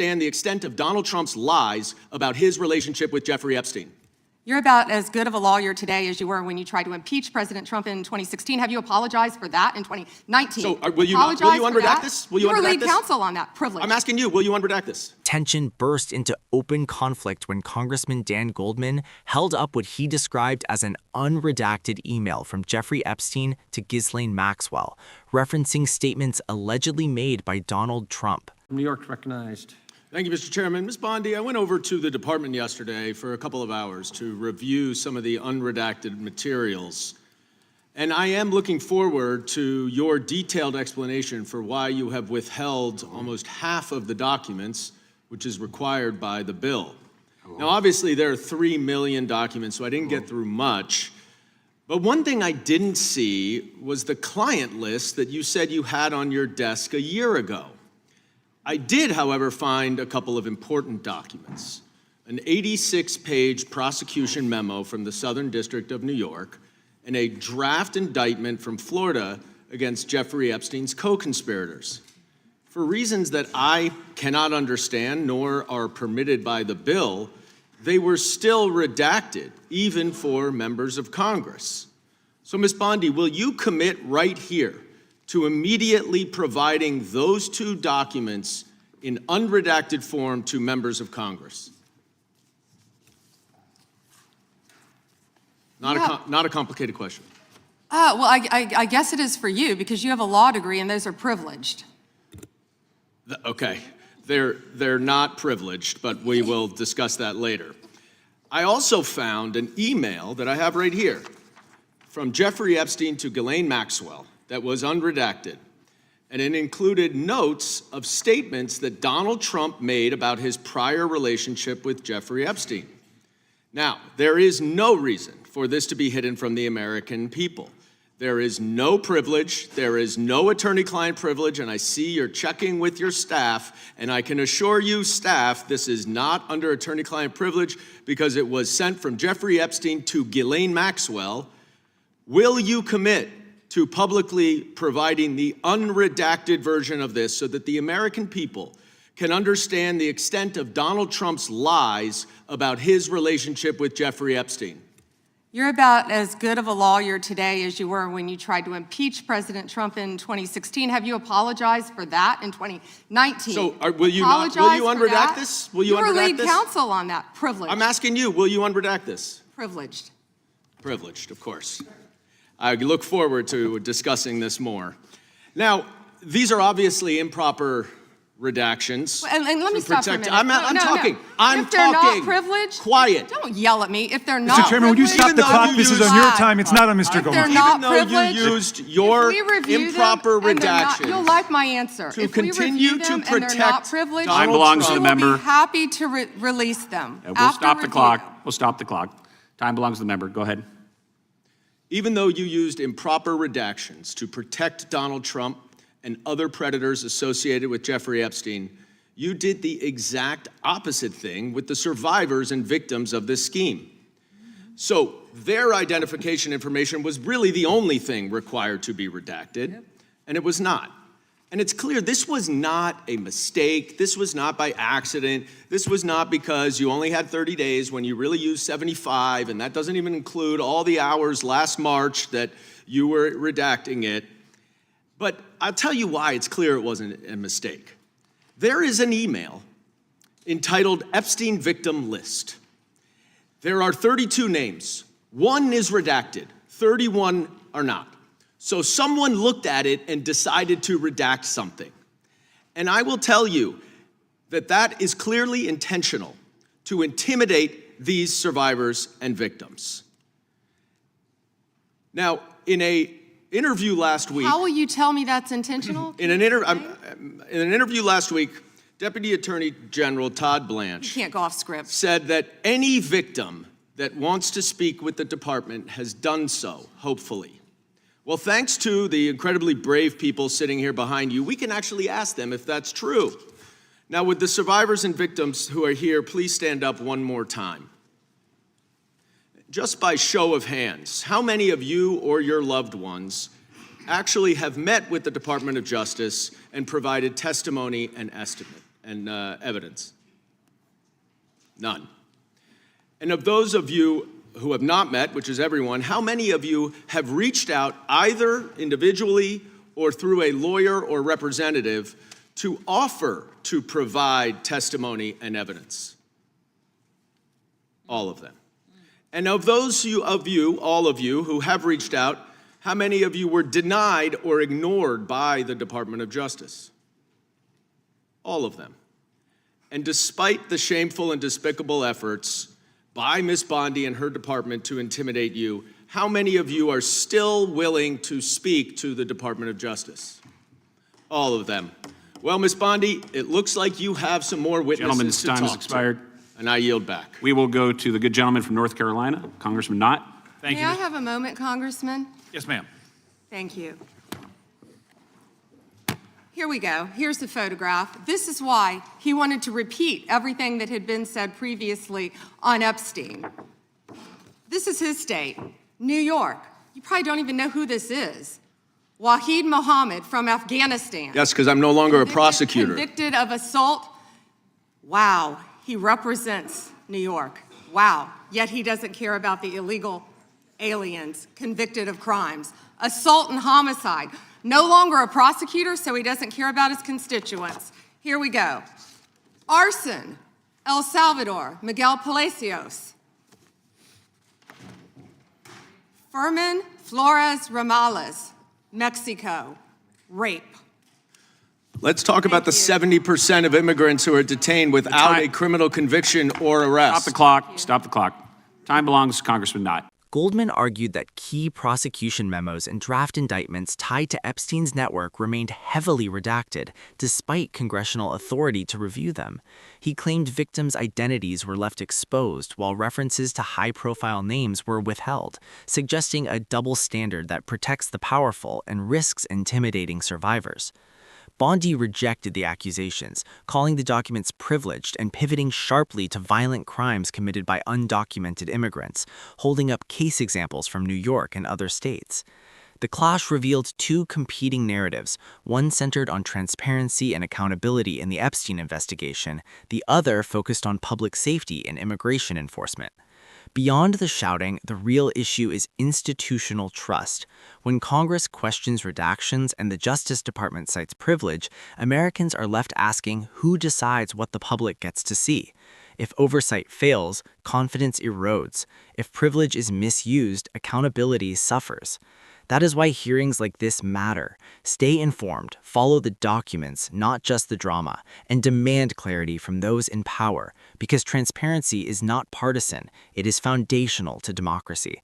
understand the extent of Donald Trump's lies about his relationship with Jeffrey Epstein? You're about as good of a lawyer today as you were when you tried to impeach President Trump in 2016. Have you apologized for that in 2019? So will you unredact this? You were lead counsel on that. Privilege. I'm asking you, will you unredact this? Tension burst into open conflict when Congressman Dan Goldman held up what he described as an unredacted email from Jeffrey Epstein to Ghislaine Maxwell, referencing statements allegedly made by Donald Trump. New York recognized. Thank you, Mr. Chairman. Ms. Bondi, I went over to the department yesterday for a couple of hours to review some of the unredacted materials. And I am looking forward to your detailed explanation for why you have withheld almost half of the documents, which is required by the bill. Now, obviously, there are 3 million documents, so I didn't get through much. But one thing I didn't see was the client list that you said you had on your desk a year ago. I did, however, find a couple of important documents. An 86-page prosecution memo from the Southern District of New York and a draft indictment from Florida against Jeffrey Epstein's co-conspirators. For reasons that I cannot understand nor are permitted by the bill, they were still redacted, even for members of Congress. So, Ms. Bondi, will you commit right here to immediately providing those 2 documents in unredacted form to members of Congress? Not a complicated question. Well, I guess it is for you because you have a law degree and those are privileged. Okay, they're not privileged, but we will discuss that later. I also found an email that I have right here from Jeffrey Epstein to Ghislaine Maxwell that was unredacted, and it included notes of statements that Donald Trump made about his prior relationship with Jeffrey Epstein. Now, there is no reason for this to be hidden from the American people. There is no privilege, there is no attorney-client privilege, and I see you're checking with your staff, and I can assure you, staff, this is not under attorney-client privilege because it was sent from Jeffrey Epstein to Ghislaine Maxwell. Will you commit to publicly providing the unredacted version of this so that the American people can understand the extent of Donald Trump's lies about his relationship with Jeffrey Epstein? You're about as good of a lawyer today as you were when you tried to impeach President Trump in 2016. Have you apologized for that in 2019? So will you unredact this? Will you unredact this? You were lead counsel on that. Privileged. I'm asking you, will you unredact this? Privileged. Privileged, of course. I look forward to discussing this more. Now, these are obviously improper redactions. And let me stop for a minute. I'm talking. If they're not privileged, quiet. Don't yell at me. If they're not Mr. Chairman, would you stop the clock? This is on your time. It's not on Mr. Goldman. If they're not Even though privileged, you used your improper redactions, you'll like my answer. to If we continue review them to and they're not protect privileged, Time belongs to the member. we'll be happy to release them. We'll after stop the review. clock. We'll stop the clock. Time belongs to the member. Go ahead. even though you used improper redactions to protect Donald Trump and other predators associated with Jeffrey Epstein, you did the exact opposite thing with the survivors and victims of this scheme. So their identification information was really the only thing required to be redacted, and it was not. And it's clear this was not a mistake. This was not by accident. This was not because you only had 30 days when you really used 75, and that doesn't even include all the hours last March that you were redacting it. But I'll tell you why it's clear it wasn't a mistake. There is an email entitled Epstein Victim List. There are 32 names. 1 is redacted, 31 are not. So someone looked at it and decided to redact something. And I will tell you that that is clearly intentional to intimidate these survivors and victims. Now, in an interview last week— How will you tell me that's intentional? In an interview last week, Deputy Attorney General Todd Blanche— You can't go off script. —said that any victim that wants to speak with the department has done so, hopefully. Well, thanks to the incredibly brave people sitting here behind you, we can actually ask them if that's true. Now, would the survivors and victims who are here please stand up one more time? Just by show of hands, how many of you or your loved ones actually have met with the Department of Justice and provided testimony and estimate? and evidence? None. And of those of you who have not met, which is everyone, how many of you have reached out either individually or through a lawyer or representative to offer to provide testimony and evidence? All of them. And of those of you, all of you, who have reached out, how many of you were denied or ignored by the Department of Justice? All of them. And despite the shameful and despicable efforts by Ms. Bondi and her department to intimidate you, how many of you are still willing to speak to the Department of Justice? All of them. Well, Ms. Bondi, it looks like you have some more witnesses Gentleman's to time talk has expired. to, and I yield back. We will go to the good gentleman from North Carolina, Congressman Knott. Thank May you. I have a moment, Congressman? Yes, ma'am. Thank you. Here we go. Here's the photograph. This is why he wanted to repeat everything that had been said previously on Epstein. This is his state, New York. You probably don't even know who this is. Wahid Mohammed from Afghanistan. Yes, because I'm no longer a prosecutor. Convicted of assault. Wow, he represents New York. Wow, yet he doesn't care about the illegal aliens convicted of crimes. Assault and homicide. No longer a prosecutor, so he doesn't care about his constituents. Here we go. Arson, El Salvador, Miguel Palacios. Fermin Flores Ramales, Mexico, rape. Let's talk about the 70% of immigrants who are detained without a criminal conviction or arrest. Stop the clock. Stop the clock. Time belongs to Congressman Knott. Goldman argued that key prosecution memos and draft indictments tied to Epstein's network remained heavily redacted, despite congressional authority to review them. He claimed victims' identities were left exposed, while references to high-profile names were withheld, suggesting a double standard that protects the powerful and risks intimidating survivors. Bondi rejected the accusations, calling the documents privileged and pivoting sharply to violent crimes committed by undocumented immigrants, holding up case examples from New York and other states. The clash revealed two competing narratives, one centered on transparency and accountability in the Epstein investigation, the other focused on public safety and immigration enforcement. Beyond the shouting, the real issue is institutional trust. When Congress questions redactions and the Justice Department cites privilege, Americans are left asking who decides what the public gets to see. If oversight fails, confidence erodes. If privilege is misused, accountability suffers. That is why hearings like this matter. Stay informed, follow the documents, not just the drama, and demand clarity from those in power, because transparency is not partisan, it is foundational to democracy.